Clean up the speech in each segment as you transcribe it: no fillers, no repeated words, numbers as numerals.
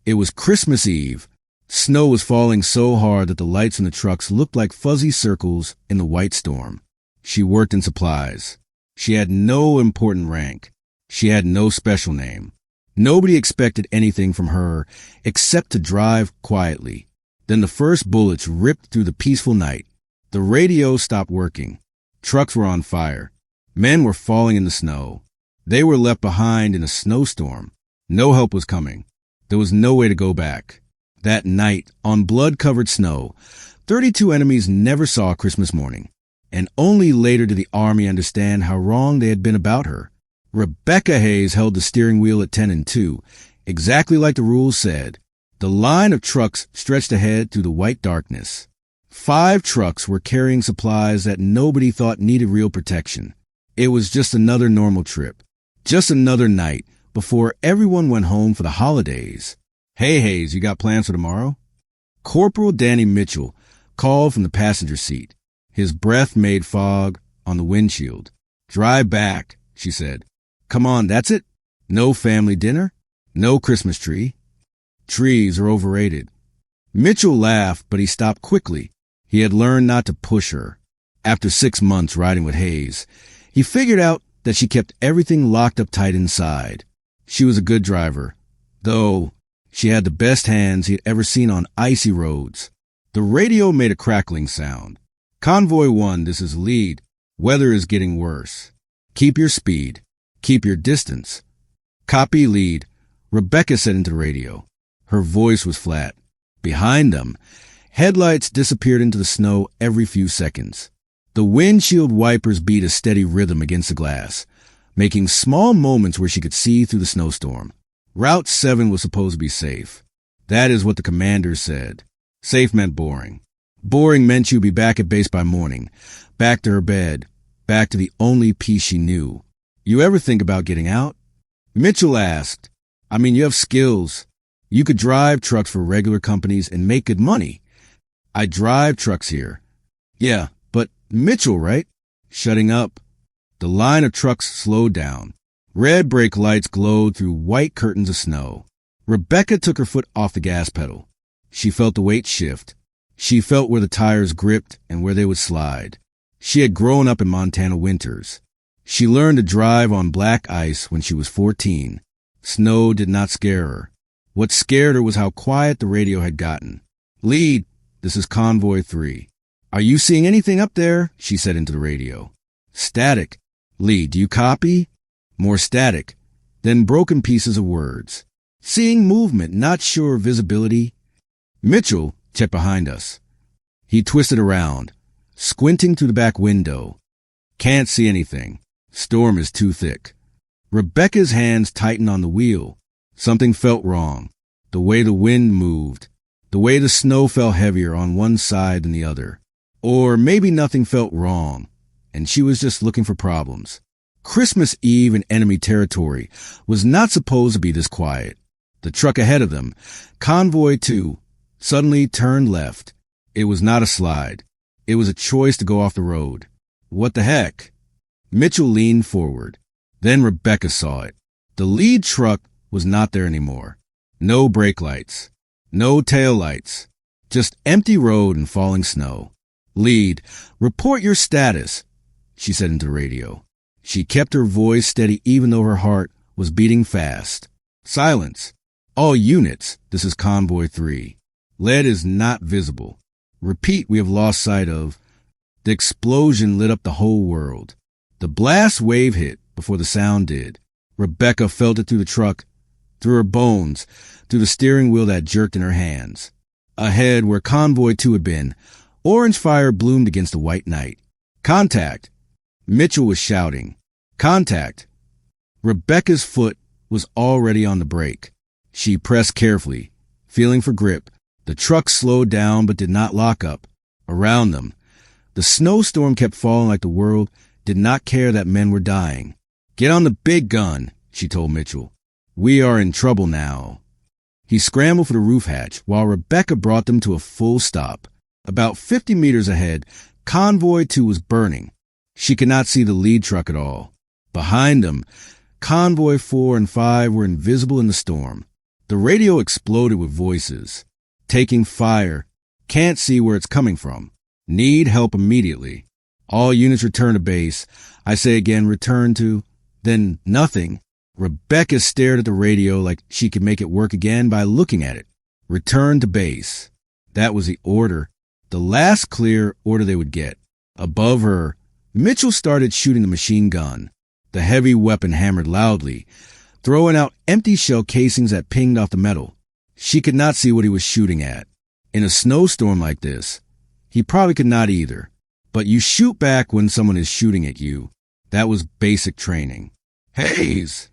It was Christmas Eve. Snow was falling so hard that the lights in the trucks looked like fuzzy circles in the white storm. She worked in supplies. She had no important rank. She had no special name. Nobody expected anything from her except to drive quietly. Then the first bullets ripped through the peaceful night. The radio stopped working. Trucks were on fire. Men were falling in the snow. They were left behind in a snowstorm. No help was coming. There was no way to go back. That night, on blood-covered snow, 32 enemies never saw Christmas morning. And only later did the army understand how wrong they had been about her. Rebecca Hayes held the steering wheel at 10 and 2, exactly like the rules said. The line of trucks stretched ahead through the white darkness. 5 trucks were carrying supplies that nobody thought needed real protection. It was just another normal trip. Just another night before everyone went home for the holidays. "Hey, Hayes, you got plans for tomorrow?" Corporal Danny Mitchell called from the passenger seat. His breath made fog on the windshield. "Drive back," she said. "Come on, that's it? No family dinner? No Christmas tree? Trees are overrated." Mitchell laughed, but he stopped quickly. He had learned not to push her. After 6 months riding with Hayes, he figured out that she kept everything locked up tight inside. She was a good driver, though she had the best hands he had ever seen on icy roads. The radio made a crackling sound. "Convoy 1, this is lead. Weather is getting worse. Keep your speed. Keep your distance." "Copy lead," Rebecca said into the radio. Her voice was flat. Behind them, headlights disappeared into the snow every few seconds. The windshield wipers beat a steady rhythm against the glass, making small moments where she could see through the snowstorm. Route 7 was supposed to be safe. That is what the commanders said. Safe meant boring. Boring meant you'd be back at base by morning, back to her bed, back to the only peace she knew. "You ever think about getting out?" Mitchell asked. "I mean, you have skills. You could drive trucks for regular companies and make good money." "I drive trucks here." "Yeah, but Mitchell, right?" Shutting up. The line of trucks slowed down. Red brake lights glowed through white curtains of snow. Rebecca took her foot off the gas pedal. She felt the weight shift. She felt where the tires gripped and where they would slide. She had grown up in Montana winters. She learned to drive on black ice when she was 14. Snow did not scare her. What scared her was how quiet the radio had gotten. "Lead, this is Convoy 3. Are you seeing anything up there?" she said into the radio. "Static." "Lead, do you copy?" More static. Then broken pieces of words. "Seeing movement, not sure visibility." Mitchell checked behind us. He twisted around, squinting through the back window. "Can't see anything. Storm is too thick." Rebecca's hands tightened on the wheel. Something felt wrong. The way the wind moved. The way the snow fell heavier on one side than the other. Or maybe nothing felt wrong, and she was just looking for problems. Christmas Eve in enemy territory was not supposed to be this quiet. The truck ahead of them, Convoy 2, suddenly turned left. It was not a slide. It was a choice to go off the road. What the heck? Mitchell leaned forward. Then Rebecca saw it. The lead truck was not there anymore. No brake lights. No tail lights. Just empty road and falling snow. "Lead, report your status," she said into the radio. She kept her voice steady even though her heart was beating fast. "Silence. All units, this is Convoy 3. Lead is not visible. Repeat, we have lost sight of." The explosion lit up the whole world. The blast wave hit before the sound did. Rebecca felt it through the truck, through her bones, through the steering wheel that jerked in her hands. Ahead, where Convoy 2 had been, orange fire bloomed against the white night. "Contact!" Mitchell was shouting. "Contact!" Rebecca's foot was already on the brake. She pressed carefully, feeling for grip. The truck slowed down but did not lock up. Around them, the snowstorm kept falling like the world did not care that men were dying. "Get on the big gun," she told Mitchell. "We are in trouble now." He scrambled for the roof hatch while Rebecca brought them to a full stop. About 50 meters ahead, Convoy 2 was burning. She could not see the lead truck at all. Behind them, Convoy 4 and 5 were invisible in the storm. The radio exploded with voices. Taking fire. Can't see where it's coming from. Need help immediately. All units return to base. I say again, return to. Then nothing. Rebecca stared at the radio like she could make it work again by looking at it. Return to base. That was the order. The last clear order they would get. Above her, Mitchell started shooting the machine gun. The heavy weapon hammered loudly, throwing out empty shell casings that pinged off the metal. She could not see what he was shooting at. In a snowstorm like this, he probably could not either. But you shoot back when someone is shooting at you. That was basic training. Hayes!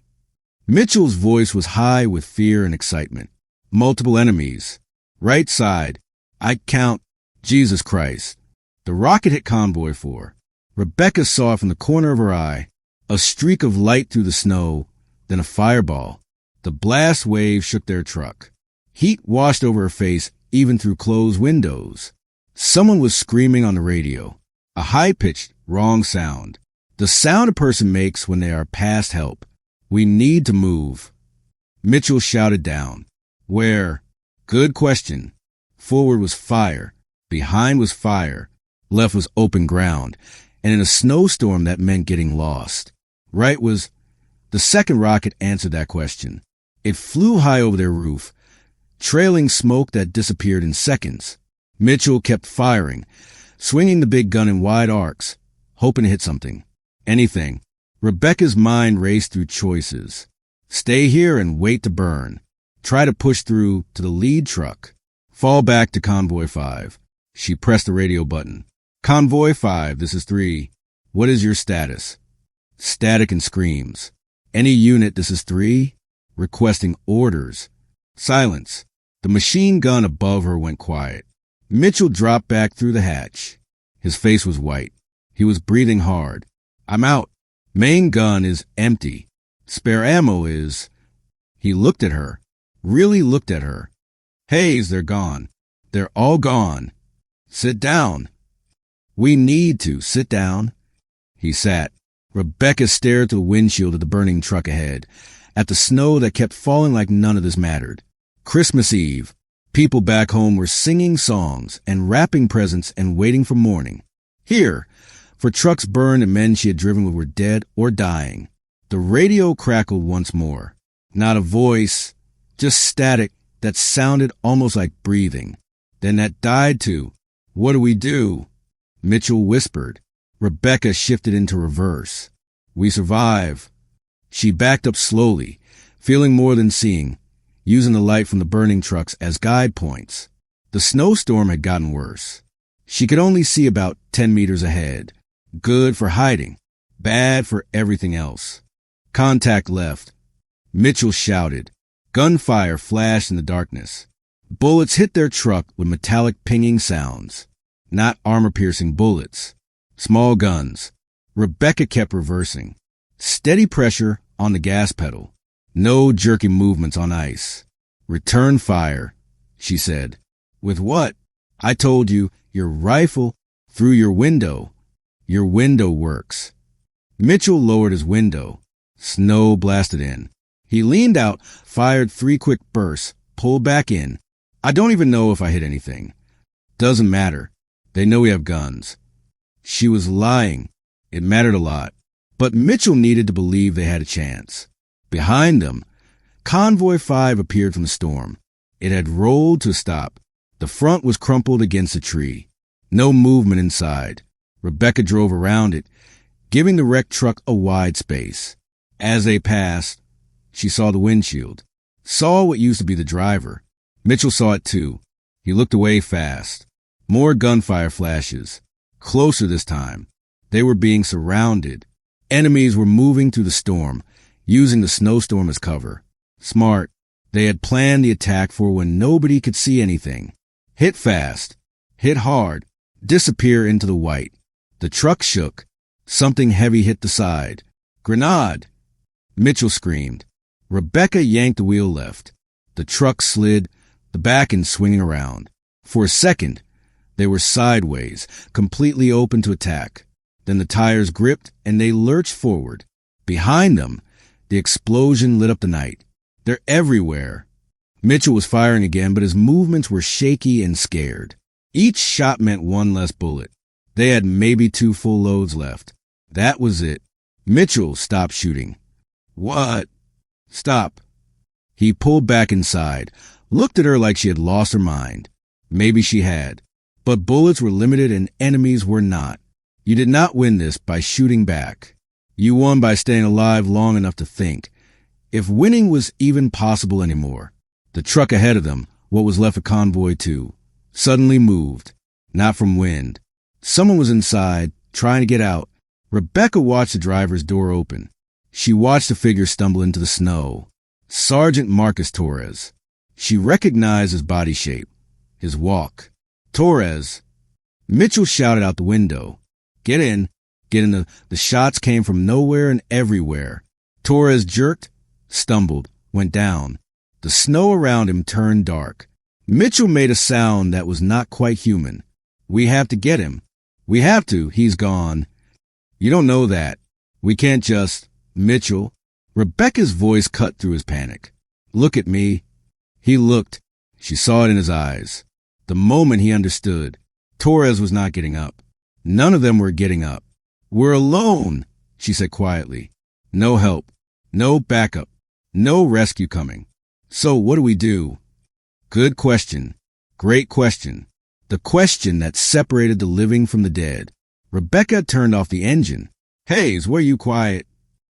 Mitchell's voice was high with fear and excitement. Multiple enemies. Right side. I count. Jesus Christ. The rocket hit convoy 4. Rebecca saw it from the corner of her eye. A streak of light through the snow, then a fireball. The blast wave shook their truck. Heat washed over her face, even through closed windows. Someone was screaming on the radio. A high-pitched, wrong sound. The sound a person makes when they are past help. We need to move. Mitchell shouted down. Where? Good question. Forward was fire. Behind was fire. Left was open ground. And in a snowstorm, that meant getting lost. Right was... The second rocket answered that question. It flew high over their roof, trailing smoke that disappeared in seconds. Mitchell kept firing, swinging the big gun in wide arcs, hoping to hit something. Anything. Rebecca's mind raced through choices. Stay here and wait to burn. Try to push through to the lead truck. Fall back to Convoy 5. She pressed the radio button. Convoy 5, this is 3. What is your status? Static and screams. Any unit, this is 3. Requesting orders. Silence. The machine gun above her went quiet. Mitchell dropped back through the hatch. His face was white. He was breathing hard. I'm out. Main gun is empty. Spare ammo is... He looked at her. Really looked at her. Hayes, they're gone. They're all gone. Sit down. We need to. Sit down. He sat. Rebecca stared through the windshield of the burning truck ahead, at the snow that kept falling like none of this mattered. Christmas Eve. People back home were singing songs and wrapping presents and waiting for morning. Here, for trucks burned and men she had driven with were dead or dying. The radio crackled once more. Not a voice, just static that sounded almost like breathing. Then that died too. What do we do? Mitchell whispered. Rebecca shifted into reverse. We survive. She backed up slowly, feeling more than seeing, using the light from the burning trucks as guide points. The snowstorm had gotten worse. She could only see about 10 meters ahead. Good for hiding, bad for everything else. Contact left. Mitchell shouted. Gunfire flashed in the darkness. Bullets hit their truck with metallic pinging sounds. Not armor-piercing bullets. Small guns. Rebecca kept reversing. Steady pressure on the gas pedal. No jerky movements on ice. Return fire, she said. With what? I told you, your rifle through your window. Your window works. Mitchell lowered his window. Snow blasted in. He leaned out, fired 3 quick bursts, pulled back in. I don't even know if I hit anything. Doesn't matter. They know we have guns. She was lying. It mattered a lot. But Mitchell needed to believe they had a chance. Behind them, Convoy 5 appeared from the storm. It had rolled to a stop. The front was crumpled against a tree. No movement inside. Rebecca drove around it, giving the wrecked truck a wide space. As they passed, she saw the windshield. Saw what used to be the driver. Mitchell saw it too. He looked away fast. More gunfire flashes. Closer this time. They were being surrounded. Enemies were moving through the storm, using the snowstorm as cover. Smart. They had planned the attack for when nobody could see anything. Hit fast. Hit hard. Disappear into the white. The truck shook. Something heavy hit the side. Grenade! Mitchell screamed. Rebecca yanked the wheel left. The truck slid, the back end swinging around. For a second, they were sideways, completely open to attack. Then the tires gripped and they lurched forward. Behind them, the explosion lit up the night. They're everywhere. Mitchell was firing again, but his movements were shaky and scared. Each shot meant one less bullet. They had maybe 2 full loads left. That was it. Mitchell stopped shooting. What? Stop. He pulled back inside, looked at her like she had lost her mind. Maybe she had. But bullets were limited and enemies were not. You did not win this by shooting back. You won by staying alive long enough to think. If winning was even possible anymore. The truck ahead of them, what was left of Convoy 2, suddenly moved. Not from wind. Someone was inside, trying to get out. Rebecca watched the driver's door open. She watched the figure stumble into the snow. Sergeant Marcus Torres. She recognized his body shape, his walk. Torres. Mitchell shouted out the window. Get in. Get in. The shots came from nowhere and everywhere. Torres jerked, stumbled, went down. The snow around him turned dark. Mitchell made a sound that was not quite human. We have to get him. We have to. He's gone. You don't know that. We can't just... Mitchell. Rebecca's voice cut through his panic. Look at me. He looked. She saw it in his eyes. The moment he understood, Torres was not getting up. None of them were getting up. We're alone, she said quietly. No help. No backup. No rescue coming. So what do we do? Good question. Great question. The question that separated the living from the dead. Rebecca turned off the engine. Hayes, were you quiet?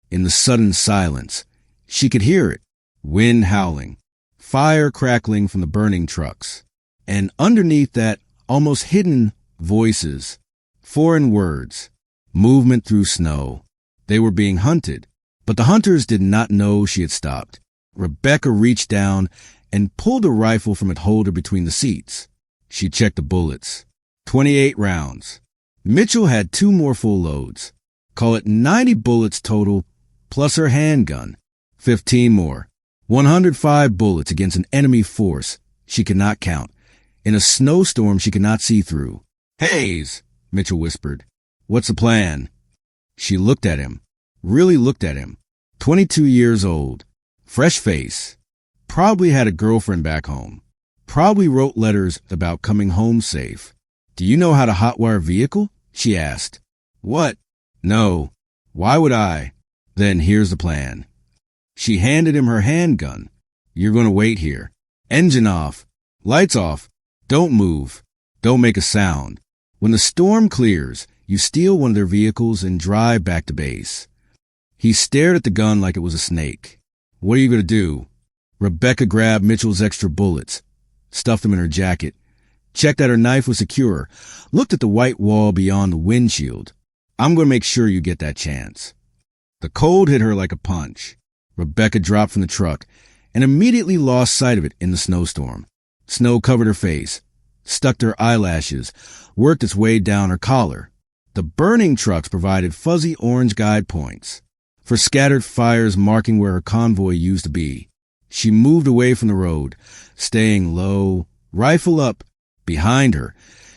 In the sudden silence, she could hear it. Wind howling. Fire crackling from the burning trucks. And underneath that, almost hidden voices. Foreign words. Movement through snow. They were being hunted. But the hunters did not know she had stopped. Rebecca reached down and pulled a rifle from its holder between the seats. She checked the bullets. 28 rounds. Mitchell had 2 more full loads. Call it 90 bullets total, plus her handgun. 15 more. 105 bullets against an enemy force she could not count. In a snowstorm she could not see through. Hayes, Mitchell whispered. What's the plan? She looked at him. Really looked at him. 22 years old. Fresh face. Probably had a girlfriend back home. Probably wrote letters about coming home safe. Do you know how to hotwire a vehicle? She asked. What? No. Why would I? Then here's the plan. She handed him her handgun. You're going to wait here. Engine off. Lights off. Don't move. Don't make a sound. When the storm clears, you steal one of their vehicles and drive back to base. He stared at the gun like it was a snake. What are you going to do? Rebecca grabbed Mitchell's extra bullets, stuffed them in her jacket, checked that her knife was secure, looked at the white wall beyond the windshield. I'm going to make sure you get that chance. The cold hit her like a punch. Rebecca dropped from the truck and immediately lost sight of it in the snowstorm. Snow covered her face, stuck to her eyelashes, worked its way down her collar. The burning trucks provided fuzzy orange guide points for scattered fires marking where her convoy used to be. She moved away from the road, staying low, rifle up. Behind her,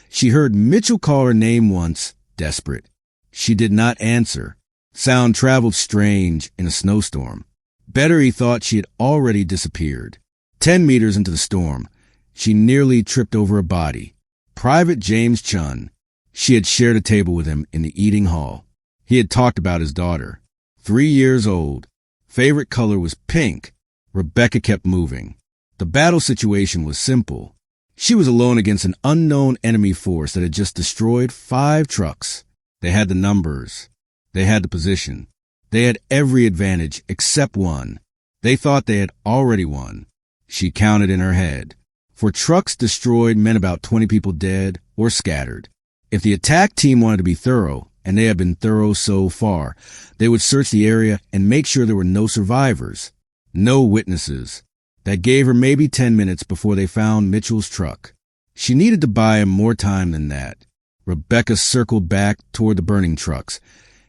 she heard Mitchell call her name once, desperate. She did not answer. Sound traveled strange in a snowstorm. Better, he thought, she had already disappeared. 10 meters into the storm, she nearly tripped over a body. Private James Chun. She had shared a table with him in the eating hall. He had talked about his daughter. 3 years old. Favorite color was pink. Rebecca kept moving. The battle situation was simple. She was alone against an unknown enemy force that had just destroyed 5 trucks. They had the numbers. They had the position. They had every advantage except one. They thought they had already won. She counted in her head. For trucks destroyed meant about 20 people dead or scattered. If the attack team wanted to be thorough, and they had been thorough so far, they would search the area and make sure there were no survivors, no witnesses. That gave her maybe 10 minutes before they found Mitchell's truck. She needed to buy him more time than that. Rebecca circled back toward the burning trucks,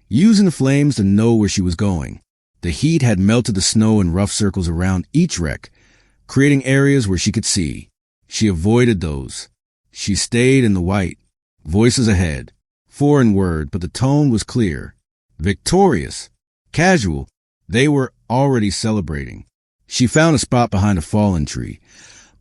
using the flames to know where she was going. The heat had melted the snow in rough circles around each wreck, creating areas where she could see. She avoided those. She stayed in the white. Voices ahead. Foreign word, but the tone was clear. Victorious. Casual. They were already celebrating. She found a spot behind a fallen tree,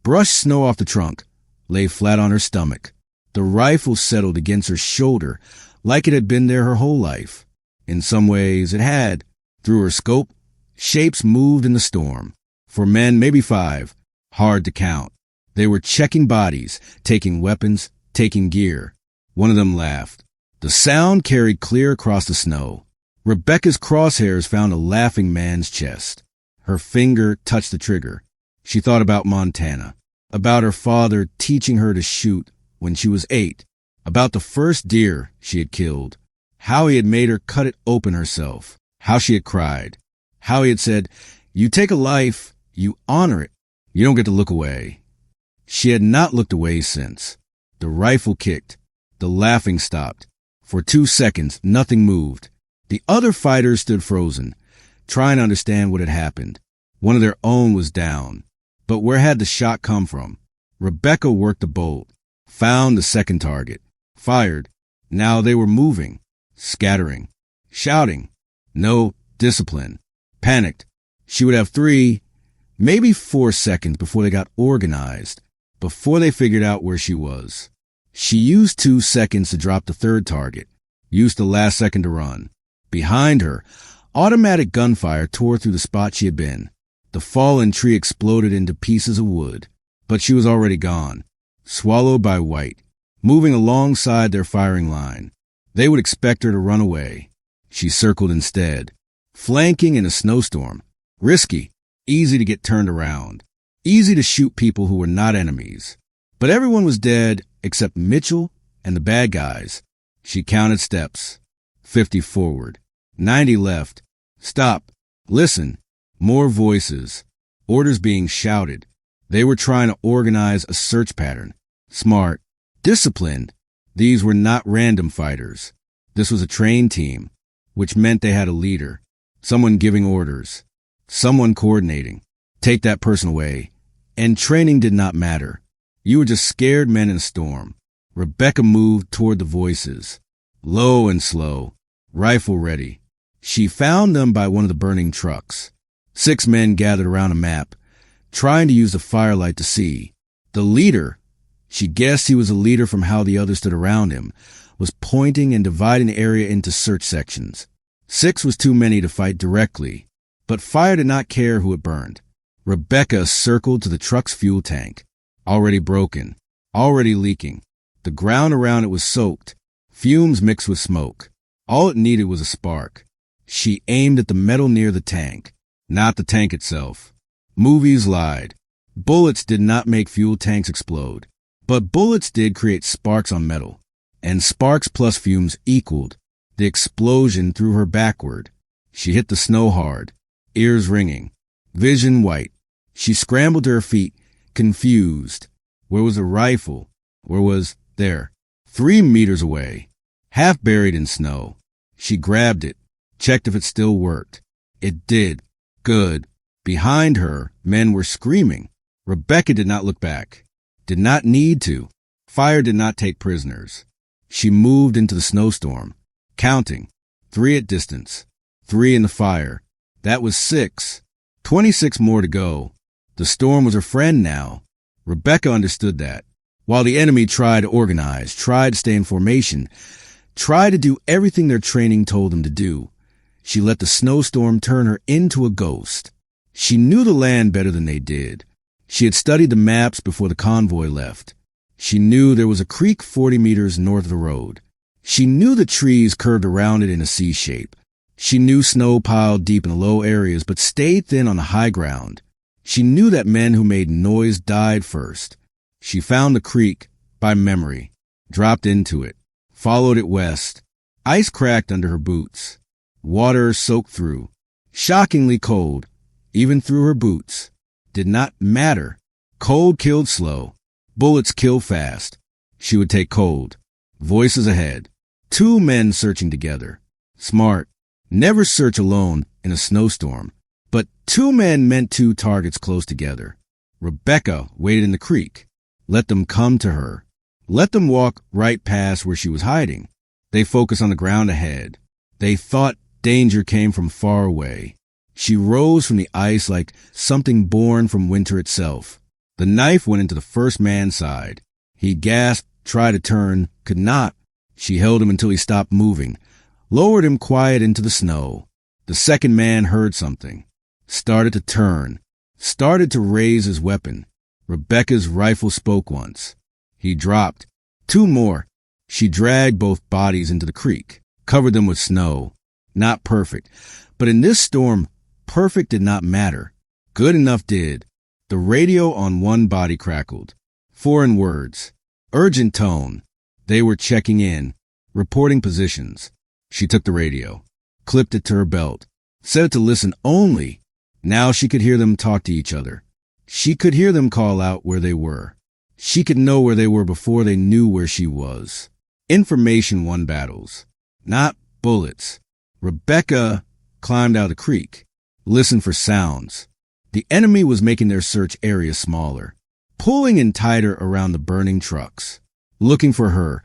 brushed snow off the trunk, lay flat on her stomach. The rifle settled against her shoulder like it had been there her whole life. In some ways, it had. Through her scope, shapes moved in the storm. For men, maybe 5, hard to count. They were checking bodies, taking weapons, taking gear. One of them laughed. The sound carried clear across the snow. Rebecca's crosshairs found a laughing man's chest. Her finger touched the trigger. She thought about Montana, about her father teaching her to shoot when she was 8, about the first deer she had killed, how he had made her cut it open herself, how she had cried, how he had said, "You take a life, you honor it, you don't get to look away." She had not looked away since. The rifle kicked. The laughing stopped. For 2 seconds, nothing moved. The other fighters stood frozen, trying to understand what had happened. One of their own was down. But where had the shot come from? Rebecca worked the bolt, found the second target, fired. Now they were moving, scattering, shouting. No discipline. Panicked. She would have 3, maybe 4 seconds before they got organized, before they figured out where she was. She used 2 seconds to drop the third target, used the last second to run. Behind her, automatic gunfire tore through the spot she had been. The fallen tree exploded into pieces of wood, but she was already gone, swallowed by white, moving alongside their firing line. They would expect her to run away. She circled instead, flanking in a snowstorm. Risky, easy to get turned around, easy to shoot people who were not enemies. But everyone was dead except Mitchell and the bad guys. She counted steps. 50 forward, 90 left. Stop. Listen. More voices. Orders being shouted. They were trying to organize a search pattern. Smart. Disciplined. These were not random fighters. This was a trained team, which meant they had a leader, someone giving orders, someone coordinating. Take that person away. And training did not matter. You were just scared men in a storm. Rebecca moved toward the voices, low and slow, rifle ready. She found them by one of the burning trucks. 6 men gathered around a map, trying to use the firelight to see. The leader, she guessed he was a leader from how the others stood around him, was pointing and dividing the area into search sections. 6 was too many to fight directly, but fire did not care who it burned. Rebecca circled to the truck's fuel tank, already broken, already leaking. The ground around it was soaked, fumes mixed with smoke. All it needed was a spark. She aimed at the metal near the tank, not the tank itself. Movies lied. Bullets did not make fuel tanks explode, but bullets did create sparks on metal, and sparks plus fumes equaled. The explosion threw her backward. She hit the snow hard, ears ringing, vision white. She scrambled to her feet, confused. Where was the rifle? Where was there? 3 meters away, half buried in snow. She grabbed it, checked if it still worked. It did. Good. Behind her, men were screaming. Rebecca did not look back. Did not need to. Fire did not take prisoners. She moved into the snowstorm, counting. 3 at distance, 3 in the fire. That was 6. 26 more to go. The storm was her friend now. Rebecca understood that. While the enemy tried to organize, tried to stay in formation, tried to do everything their training told them to do, she let the snowstorm turn her into a ghost. She knew the land better than they did. She had studied the maps before the convoy left. She knew there was a creek 40 meters north of the road. She knew the trees curved around it in a C shape. She knew snow piled deep in the low areas but stayed thin on the high ground. She knew that men who made noise died first. She found the creek by memory, dropped into it, followed it west. Ice cracked under her boots. Water soaked through. Shockingly cold, even through her boots. Did not matter. Cold killed slow. Bullets kill fast. She would take cold. Voices ahead. 2 men searching together. Smart. Never search alone in a snowstorm. But 2 men meant 2 targets close together. Rebecca waited in the creek. Let them come to her. Let them walk right past where she was hiding. They focused on the ground ahead. They thought danger came from far away. She rose from the ice like something born from winter itself. The knife went into the first man's side. He gasped, tried to turn, could not. She held him until he stopped moving, lowered him quiet into the snow. The second man heard something, started to turn, started to raise his weapon. Rebecca's rifle spoke once. He dropped. Two more. She dragged both bodies into the creek, covered them with snow. Not perfect, but in this storm, perfect did not matter. Good enough did. The radio on one body crackled. Foreign words. Urgent tone. They were checking in, reporting positions. She took the radio, clipped it to her belt, set it to listen only. Now she could hear them talk to each other. She could hear them call out where they were. She could know where they were before they knew where she was. Information won battles, not bullets. Rebecca climbed out of the creek, listened for sounds. The enemy was making their search area smaller, pulling in tighter around the burning trucks, looking for her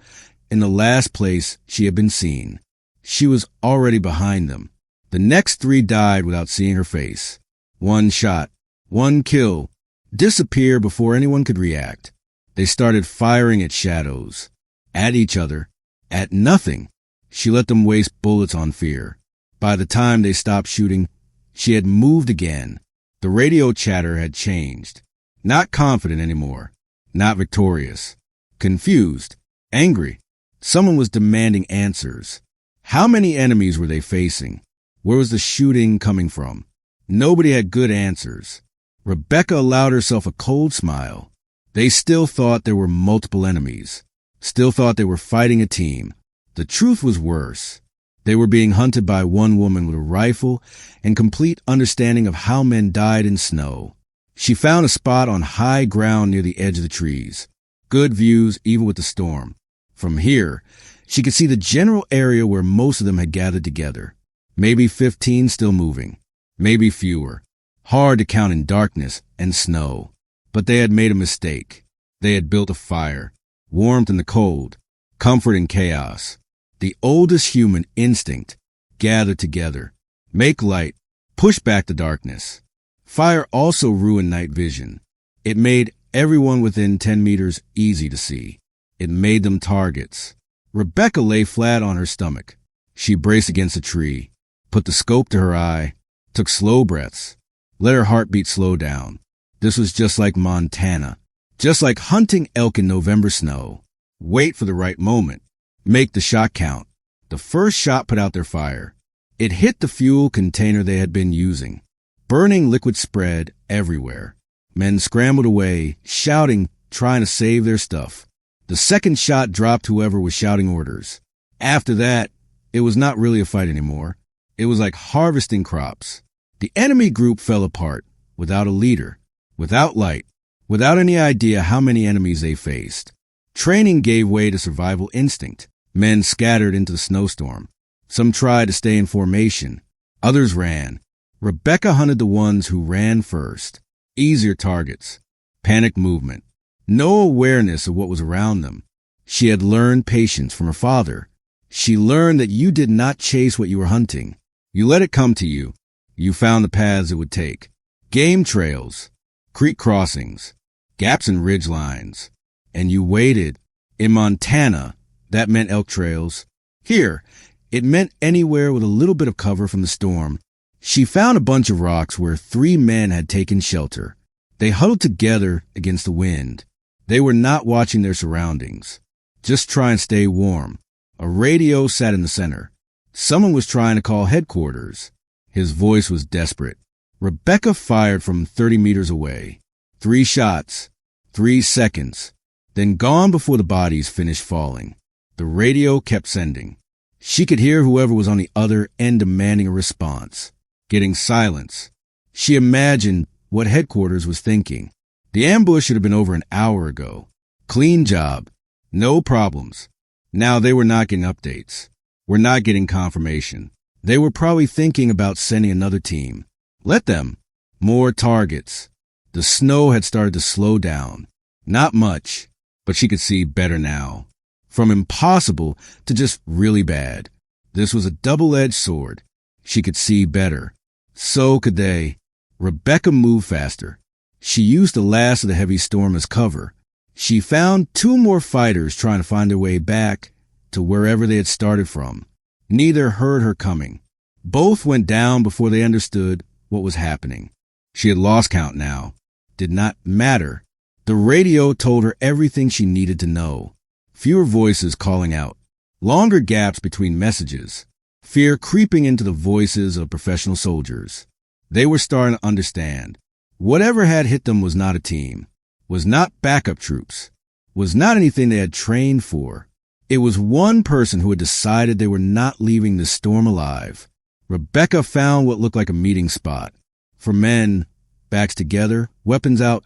in the last place she had been seen. She was already behind them. The next three died without seeing her face. One shot, one kill, disappear before anyone could react. They started firing at shadows, at each other, at nothing. She let them waste bullets on fear. By the time they stopped shooting, she had moved again. The radio chatter had changed. Not confident anymore. Not victorious. Confused. Angry. Someone was demanding answers. How many enemies were they facing? Where was the shooting coming from? Nobody had good answers. Rebecca allowed herself a cold smile. They still thought there were multiple enemies. Still thought they were fighting a team. The truth was worse. They were being hunted by one woman with a rifle and complete understanding of how men died in snow. She found a spot on high ground near the edge of the trees. Good views even with the storm. From here, she could see the general area where most of them had gathered together. Maybe 15 still moving. Maybe fewer. Hard to count in darkness and snow. But they had made a mistake. They had built a fire. Warmth in the cold. Comfort in chaos. The oldest human instinct. Gather together. Make light. Push back the darkness. Fire also ruined night vision. It made everyone within 10 meters easy to see. It made them targets. Rebecca lay flat on her stomach. She braced against a tree, put the scope to her eye, took slow breaths, let her heartbeat slow down. This was just like Montana, just like hunting elk in November snow. Wait for the right moment. Make the shot count. The first shot put out their fire. It hit the fuel container they had been using. Burning liquid spread everywhere. Men scrambled away, shouting, trying to save their stuff. The second shot dropped whoever was shouting orders. After that, it was not really a fight anymore. It was like harvesting crops. The enemy group fell apart, without a leader, without light, without any idea how many enemies they faced. Training gave way to survival instinct. Men scattered into the snowstorm. Some tried to stay in formation. Others ran. Rebecca hunted the ones who ran first. Easier targets. Panic movement. No awareness of what was around them. She had learned patience from her father. She learned that you did not chase what you were hunting. You let it come to you. You found the paths it would take. Game trails, creek crossings, gaps in ridge lines. And you waited. In Montana, that meant elk trails. Here, it meant anywhere with a little bit of cover from the storm. She found a bunch of rocks where 3 men had taken shelter. They huddled together against the wind. They were not watching their surroundings, just trying to stay warm. A radio sat in the center. Someone was trying to call headquarters. His voice was desperate. Rebecca fired from 30 meters away. 3 shots, 3 seconds, then gone before the bodies finished falling. The radio kept sending. She could hear whoever was on the other end demanding a response, getting silence. She imagined what headquarters was thinking. The ambush should have been over an hour ago. Clean job. No problems. Now they were not getting updates. Were not getting confirmation. They were probably thinking about sending another team. Let them. More targets. The snow had started to slow down. Not much, but she could see better now. From impossible to just really bad. This was a double-edged sword. She could see better. So could they. Rebecca moved faster. She used the last of the heavy storm as cover. She found 2 more fighters trying to find their way back to wherever they had started from. Neither heard her coming. Both went down before they understood what was happening. She had lost count now. Did not matter. The radio told her everything she needed to know. Fewer voices calling out. Longer gaps between messages. Fear creeping into the voices of professional soldiers. They were starting to understand. Whatever had hit them was not a team, was not backup troops, was not anything they had trained for. It was one person who had decided they were not leaving the storm alive. Rebecca found what looked like a meeting spot. For men, backs together, weapons out,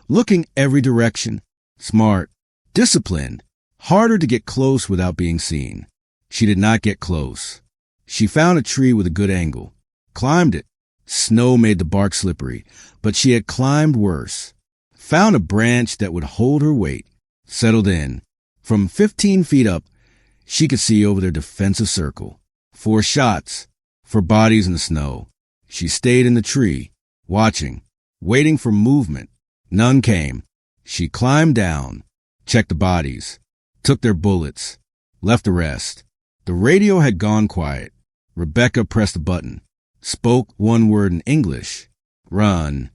looking every direction. Smart, disciplined, harder to get close without being seen. She did not get close. She found a tree with a good angle, climbed it. Snow made the bark slippery, but she had climbed worse. Found a branch that would hold her weight, settled in. From 15 feet up, she could see over their defensive circle. 4 shots, 4 bodies in the snow. She stayed in the tree, watching, waiting for movement. None came. She climbed down, checked the bodies, took their bullets, left the rest. The radio had gone quiet. Rebecca pressed a button. Spoke one word in English, run.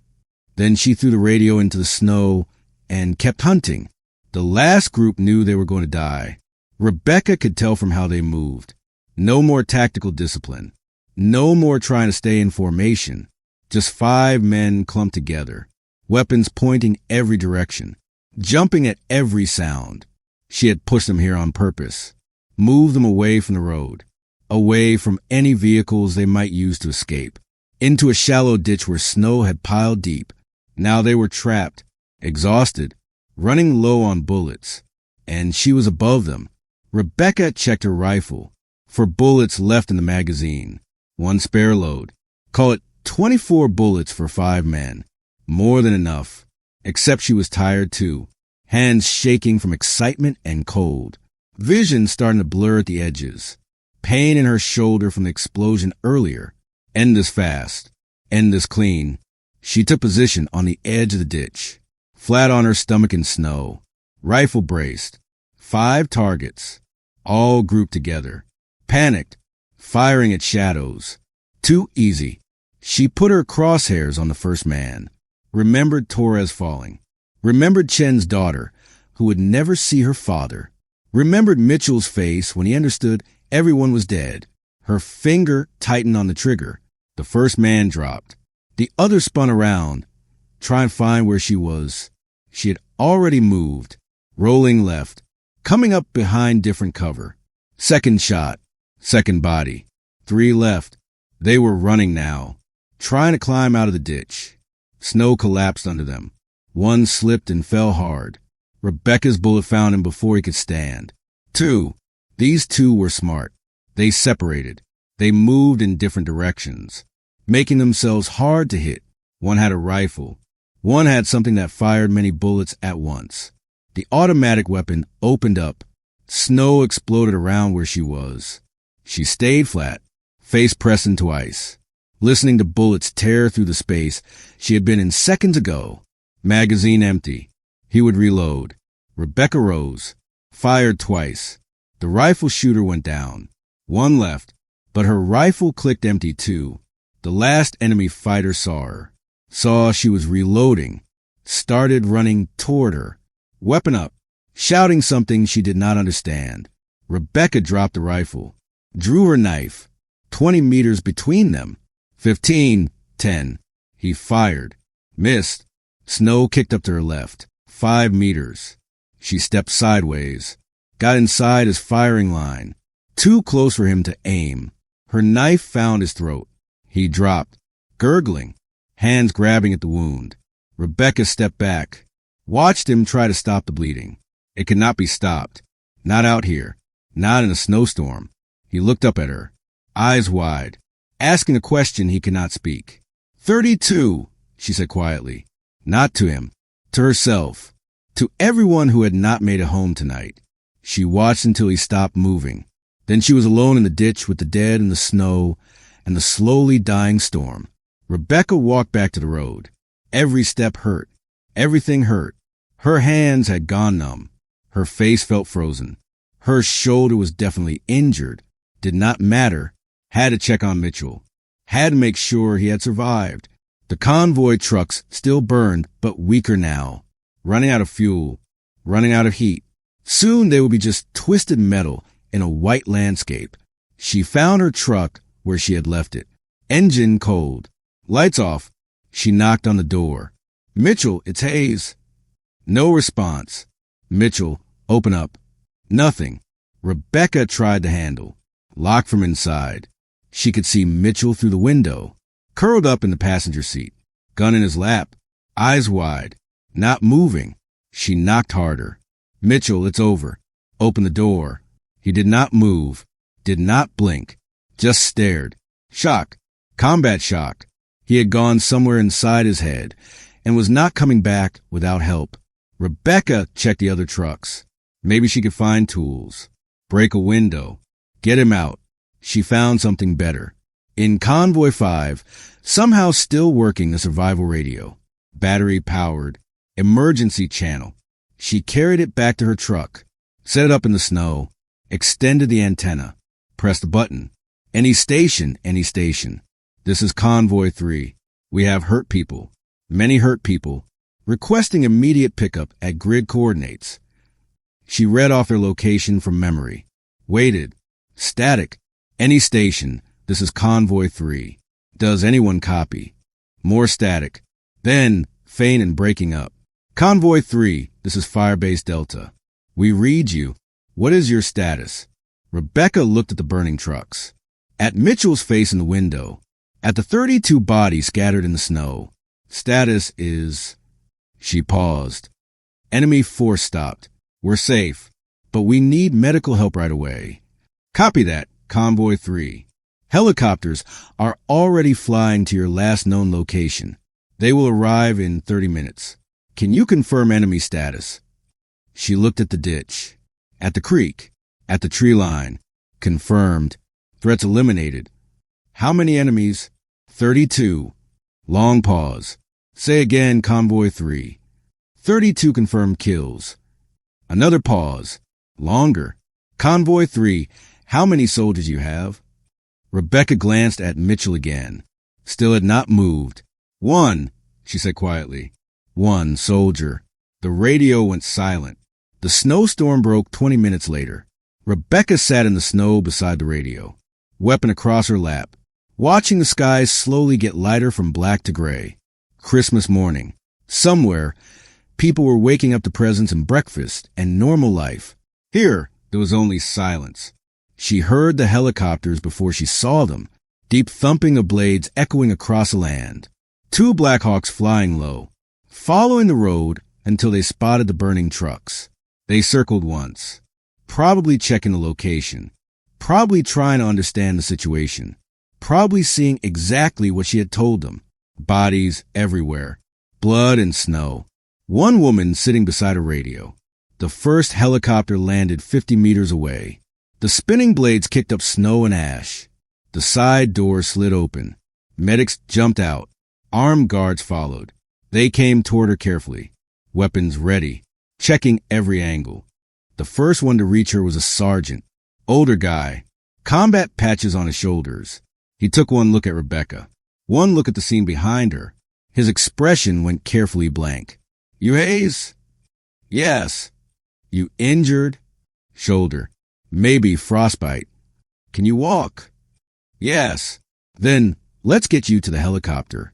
Then she threw the radio into the snow and kept hunting. The last group knew they were going to die. Rebecca could tell from how they moved. No more tactical discipline. No more trying to stay in formation. Just 5 men clumped together, weapons pointing every direction, jumping at every sound. She had pushed them here on purpose, moved them away from the road, away from any vehicles they might use to escape, into a shallow ditch where snow had piled deep. Now they were trapped, exhausted, running low on bullets, and she was above them. Rebecca checked her rifle for bullets left in the magazine. 1 spare load. Call it 24 bullets for 5 men. More than enough, except she was tired too, hands shaking from excitement and cold. Vision starting to blur at the edges. Pain in her shoulder from the explosion earlier. End this fast. End this clean. She took position on the edge of the ditch, flat on her stomach in snow, rifle braced. 5 targets, all grouped together. Panicked, firing at shadows. Too easy. She put her crosshairs on the first man. Remembered Torres falling. Remembered Chen's daughter, who would never see her father. Remembered Mitchell's face when he understood everyone was dead. Her finger tightened on the trigger. The first man dropped. The other spun around, trying to find where she was. She had already moved, rolling left, coming up behind different cover. Second shot, second body. 3 left. They were running now, trying to climb out of the ditch. Snow collapsed under them. 1 slipped and fell hard. Rebecca's bullet found him before he could stand. 2. These 2 were smart. They separated. They moved in different directions, making themselves hard to hit. 1 had a rifle. 1 had something that fired many bullets at once. The automatic weapon opened up. Snow exploded around where she was. She stayed flat, face pressed into ice, listening to bullets tear through the space she had been in seconds ago. Magazine empty. He would reload. Rebecca rose, fired twice. The rifle shooter went down. 1 left, but her rifle clicked empty too. The last enemy fighter saw her, saw she was reloading, started running toward her, weapon up, shouting something she did not understand. Rebecca dropped the rifle, drew her knife, 20 meters between them. 15, 10. He fired, missed. Snow kicked up to her left, 5 meters. She stepped sideways, got inside his firing line, too close for him to aim. Her knife found his throat. He dropped, gurgling, hands grabbing at the wound. Rebecca stepped back, watched him try to stop the bleeding. It could not be stopped. Not out here. Not in a snowstorm. He looked up at her, eyes wide, asking a question he could not speak. 32, she said quietly. Not to him, to herself, to everyone who had not made it home tonight. She watched until he stopped moving. Then she was alone in the ditch with the dead and the snow and the slowly dying storm. Rebecca walked back to the road. Every step hurt. Everything hurt. Her hands had gone numb. Her face felt frozen. Her shoulder was definitely injured. Did not matter. Had to check on Mitchell. Had to make sure he had survived. The convoy trucks still burned, but weaker now. Running out of fuel. Running out of heat. Soon they would be just twisted metal in a white landscape. She found her truck where she had left it. Engine cold. Lights off. She knocked on the door. Mitchell, it's Hayes. No response. Mitchell, open up. Nothing. Rebecca tried the handle. Locked from inside. She could see Mitchell through the window. Curled up in the passenger seat. Gun in his lap. Eyes wide. Not moving. She knocked harder. Mitchell, it's over. Open the door. He did not move. Did not blink. Just stared. Shock. Combat shock. He had gone somewhere inside his head and was not coming back without help. Rebecca checked the other trucks. Maybe she could find tools. Break a window. Get him out. She found something better. In Convoy 5, somehow still working the survival radio. Battery powered. Emergency channel. She carried it back to her truck. Set it up in the snow. Extended the antenna. Pressed the button. Any station, any station. This is Convoy 3. We have hurt people. Many hurt people. Requesting immediate pickup at grid coordinates. She read off their location from memory. Waited. Static. Any station. This is Convoy 3. Does anyone copy? More static. Then, faint and breaking up. Convoy 3. This is Firebase Delta. We read you. What is your status? Rebecca looked at the burning trucks. At Mitchell's face in the window. At the 32 bodies scattered in the snow. Status is... She paused. Enemy force stopped. We're safe, but we need medical help right away. Copy that, Convoy 3. Helicopters are already flying to your last known location. They will arrive in 30 minutes. Can you confirm enemy status? She looked at the ditch, at the creek, at the tree line. Confirmed. Threats eliminated. How many enemies? 32. Long pause. Say again, Convoy 3. 32 confirmed kills. Another pause. Longer. Convoy 3, how many soldiers you have? Rebecca glanced at Mitchell again. Still had not moved. 1, she said quietly. 1 soldier. The radio went silent. The snowstorm broke 20 minutes later. Rebecca sat in the snow beside the radio, weapon across her lap, watching the skies slowly get lighter from black to gray. Christmas morning. Somewhere, people were waking up to presents and breakfast and normal life. Here, there was only silence. She heard the helicopters before she saw them, deep thumping of blades echoing across the land. 2 Blackhawks flying low, following the road until they spotted the burning trucks. They circled once, probably checking the location, probably trying to understand the situation, probably seeing exactly what she had told them. Bodies everywhere, blood and snow. 1 woman sitting beside a radio. The first helicopter landed 50 meters away. The spinning blades kicked up snow and ash. The side door slid open. Medics jumped out. Armed guards followed. They came toward her carefully, weapons ready, checking every angle. The first one to reach her was a sergeant, older guy, combat patches on his shoulders. He took one look at Rebecca, one look at the scene behind her. His expression went carefully blank. You Hayes? Yes. You injured? Shoulder. Maybe frostbite. Can you walk? Yes. Then let's get you to the helicopter.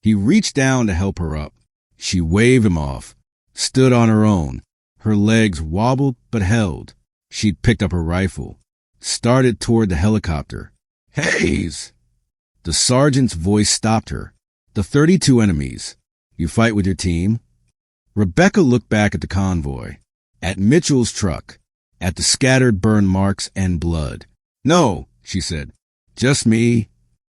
He reached down to help her up. She waved him off, stood on her own. Her legs wobbled but held. She'd picked up her rifle, started toward the helicopter. Hayes! The sergeant's voice stopped her. The 32 enemies. You fight with your team? Rebecca looked back at the convoy, at Mitchell's truck, at the scattered burn marks and blood. No, she said. Just me.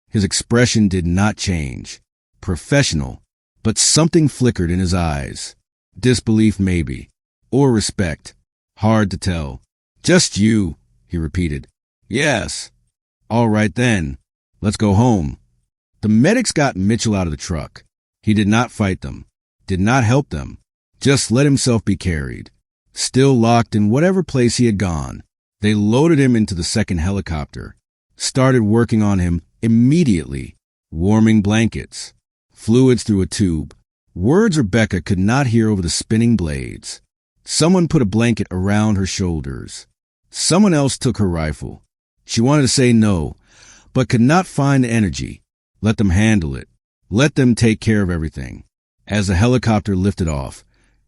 His expression did not change. Professional, but something flickered in his eyes. Disbelief maybe, or respect. Hard to tell. Just you, he repeated. Yes. All right then. Let's go home. The medics got Mitchell out of the truck. He did not fight them, did not help them, just let himself be carried. Still locked in whatever place he had gone, they loaded him into the second helicopter, started working on him immediately, warming blankets, fluids through a tube, words Rebecca could not hear over the spinning blades. Someone put a blanket around her shoulders. Someone else took her rifle. She wanted to say no, but could not find the energy. Let them handle it. Let them take care of everything. As the helicopter lifted off,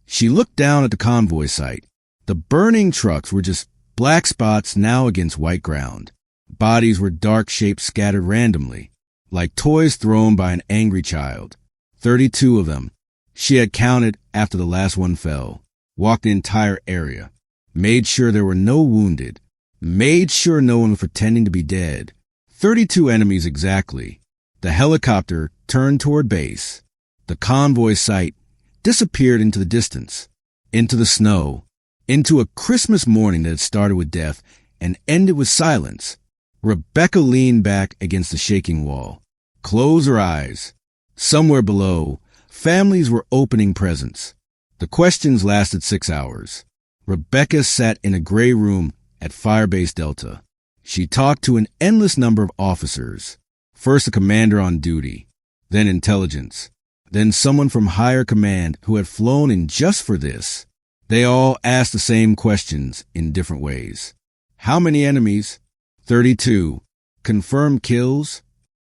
she looked down at the convoy site. The burning trucks were just black spots now against white ground. Bodies were dark shapes scattered randomly, like toys thrown by an angry child. 32 of them. She had counted after the last one fell, walked the entire area, made sure there were no wounded, made sure no one was pretending to be dead. 32 enemies exactly. The helicopter turned toward base. The convoy site disappeared into the distance, into the snow, into a Christmas morning that had started with death and ended with silence. Rebecca leaned back against the shaking wall, closed her eyes. Somewhere below, families were opening presents. The questions lasted 6 hours. Rebecca sat in a gray room at Firebase Delta. She talked to an endless number of officers. First a commander on duty, then intelligence, then someone from higher command who had flown in just for this. They all asked the same questions in different ways. How many enemies? 32. Confirmed kills?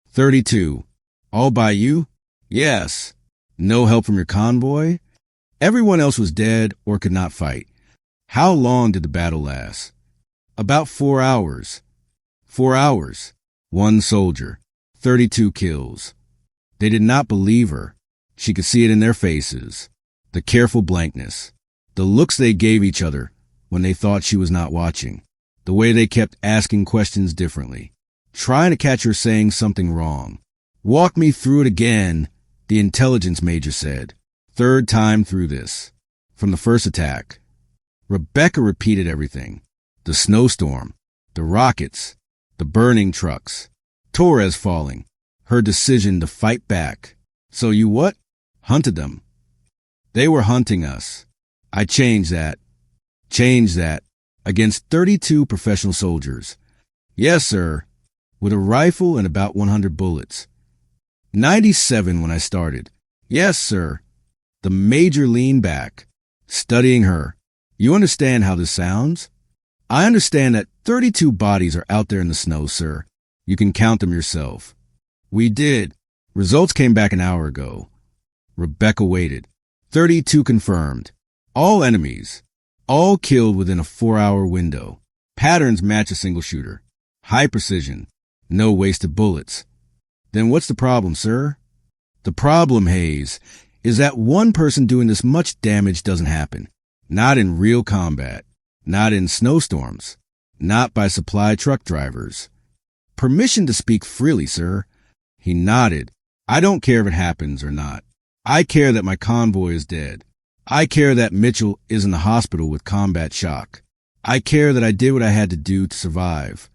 32. All by you? Yes. No help from your convoy? Everyone else was dead or could not fight. How long did the battle last? About 4 hours. 4 hours. One soldier. 32 kills. They did not believe her. She could see it in their faces. The careful blankness. The looks they gave each other when they thought she was not watching. The way they kept asking questions differently. Trying to catch her saying something wrong. Walk me through it again, the intelligence major said. Third time through this. From the first attack. Rebecca repeated everything. The snowstorm. The rockets. The burning trucks. Torres falling. Her decision to fight back. So you what? Hunted them. They were hunting us. I changed that. Against 32 professional soldiers. Yes, sir. With a rifle and about 100 bullets. 97 when I started. Yes, sir. The major leaned back, studying her. You understand how this sounds? I understand that 32 bodies are out there in the snow, sir. You can count them yourself. We did. Results came back an hour ago. Rebecca waited. 32 confirmed. All enemies. All killed within a 4-hour window. Patterns match a single shooter. High precision. No wasted bullets. Then what's the problem, sir? The problem, Hayes, is that one person doing this much damage doesn't happen. Not in real combat. Not in snowstorms. Not by supply truck drivers. Permission to speak freely, sir. He nodded. I don't care if it happens or not. I care that my convoy is dead. I care that Mitchell is in the hospital with combat shock. I care that I did what I had to do to survive.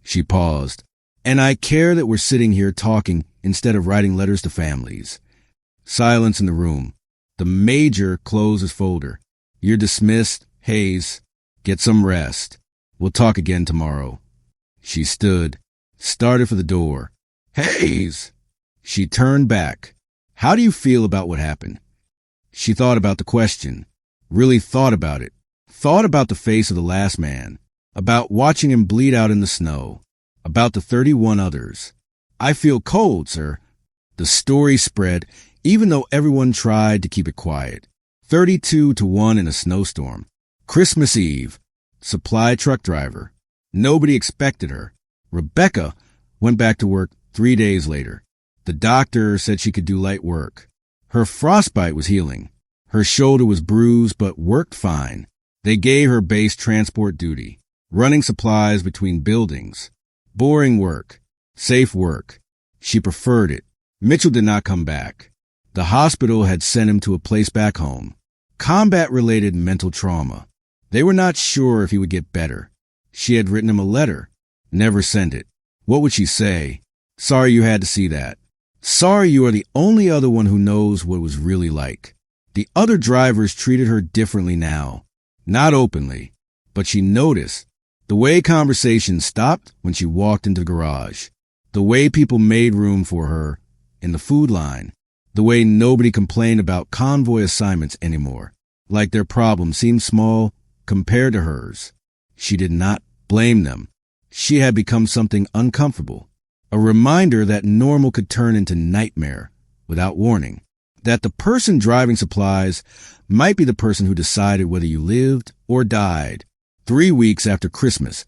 She paused. And I care that we're sitting here talking instead of writing letters to families. Silence in the room. The major closed his folder. You're dismissed, Hayes. Get some rest. We'll talk again tomorrow. She stood, started for the door. Hayes! She turned back. How do you feel about what happened? She thought about the question. Really thought about it. Thought about the face of the last man. About watching him bleed out in the snow. About the 31 others. I feel cold, sir. The story spread, even though everyone tried to keep it quiet. 32 to 1 in a snowstorm. Christmas Eve. Supply truck driver. Nobody expected her. Rebecca went back to work 3 days later. The doctor said she could do light work. Her frostbite was healing. Her shoulder was bruised but worked fine. They gave her base transport duty, running supplies between buildings. Boring work. Safe work. She preferred it. Mitchell did not come back. The hospital had sent him to a place back home. Combat-related mental trauma. They were not sure if he would get better. She had written him a letter. Never sent it. What would she say? Sorry you had to see that. Sorry, you are the only other one who knows what it was really like. The other drivers treated her differently now. Not openly, but she noticed the way conversations stopped when she walked into the garage, the way people made room for her in the food line, the way nobody complained about convoy assignments anymore, like their problems seemed small compared to hers. She did not blame them. She had become something uncomfortable, a reminder that normal could turn into nightmare without warning, that the person driving supplies might be the person who decided whether you lived or died. 3 weeks after Christmas,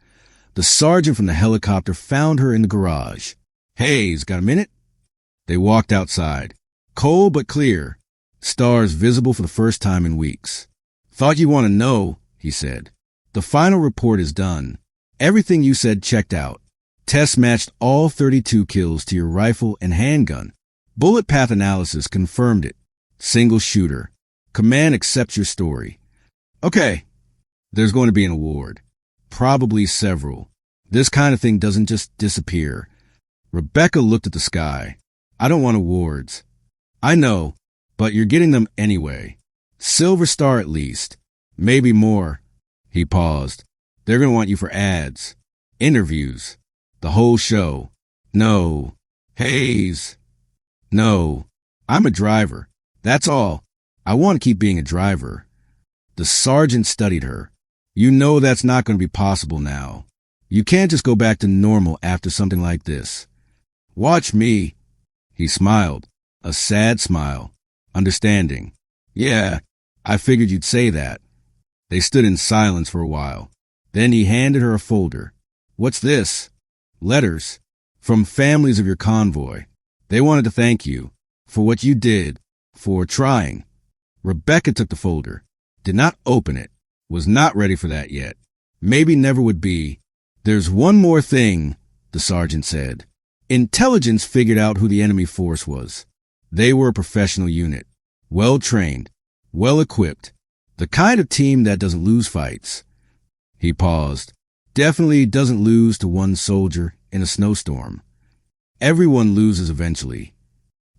the sergeant from the helicopter found her in the garage. "Hayes, got a minute?" They walked outside. Cold but clear, stars visible for the first time in weeks. "Thought you want to know," he said. "The final report is done. Everything you said checked out. Tests matched all 32 kills to your rifle and handgun. Bullet path analysis confirmed it. Single shooter. Command accepts your story. Okay, there's going to be an award. Probably several. This kind of thing doesn't just disappear." Rebecca looked at the sky. "I don't want awards." "I know, but you're getting them anyway. Silver Star at least. Maybe more." He paused. "They're going to want you for ads, interviews, the whole show." "No. Hayes. No. I'm a driver. That's all. I want to keep being a driver." The sergeant studied her. "You know that's not going to be possible now. You can't just go back to normal after something like this. Watch me." He smiled, a sad smile, understanding. "Yeah, I figured you'd say that." They stood in silence for a while. Then he handed her a folder. "What's this?" "Letters. From families of your convoy. They wanted to thank you for what you did, for trying." Rebecca took the folder, did not open it, was not ready for that yet. Maybe never would be. "There's one more thing," the sergeant said. "Intelligence figured out who the enemy force was. They were a professional unit, well-trained, well-equipped, the kind of team that doesn't lose fights." He paused. "Definitely doesn't lose to one soldier in a snowstorm. Everyone loses eventually."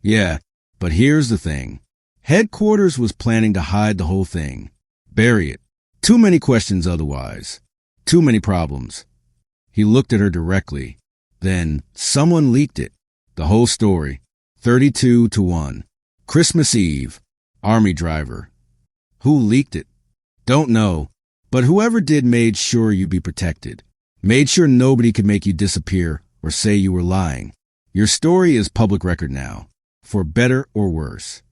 "Yeah, but here's the thing. Headquarters was planning to hide the whole thing. Bury it. Too many questions otherwise. Too many problems." He looked at her directly. Then someone leaked it. The whole story. 32-1. Christmas Eve. Army driver. Who leaked it? Don't know. But whoever did made sure you'd be protected. Made sure nobody could make you disappear or say you were lying. Your story is public record now, for better or worse.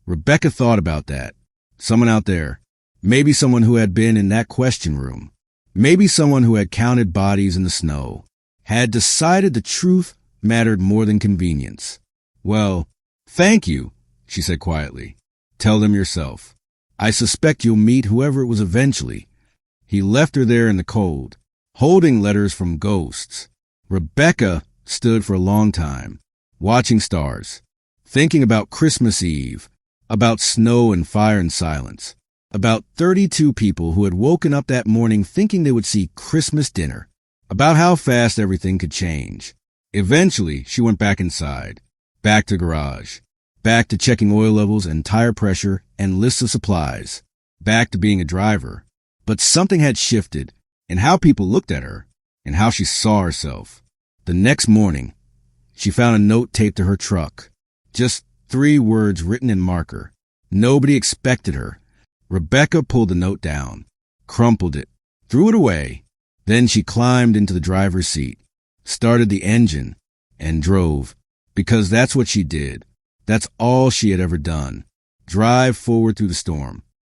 Rebecca thought about that. Someone out there. Maybe someone who had been in that question room. Maybe someone who had counted bodies in the snow. Had decided the truth mattered more than convenience. "Well, thank you," she said quietly. "Tell them yourself. I suspect you'll meet whoever it was eventually." He left her there in the cold, holding letters from ghosts. Rebecca stood for a long time, watching stars, thinking about Christmas Eve, about snow and fire and silence, about 32 people who had woken up that morning thinking they would see Christmas dinner, about how fast everything could change. Eventually, she went back inside, back to garage, back to checking oil levels and tire pressure and lists of supplies, back to being a driver. But something had shifted in how people looked at her and how she saw herself. The next morning, she found a note taped to her truck. Just 3 words written in marker. Nobody expected her. Rebecca pulled the note down, crumpled it, threw it away. Then she climbed into the driver's seat, started the engine, and drove. Because that's what she did. That's all she had ever done. Drive forward through the storm.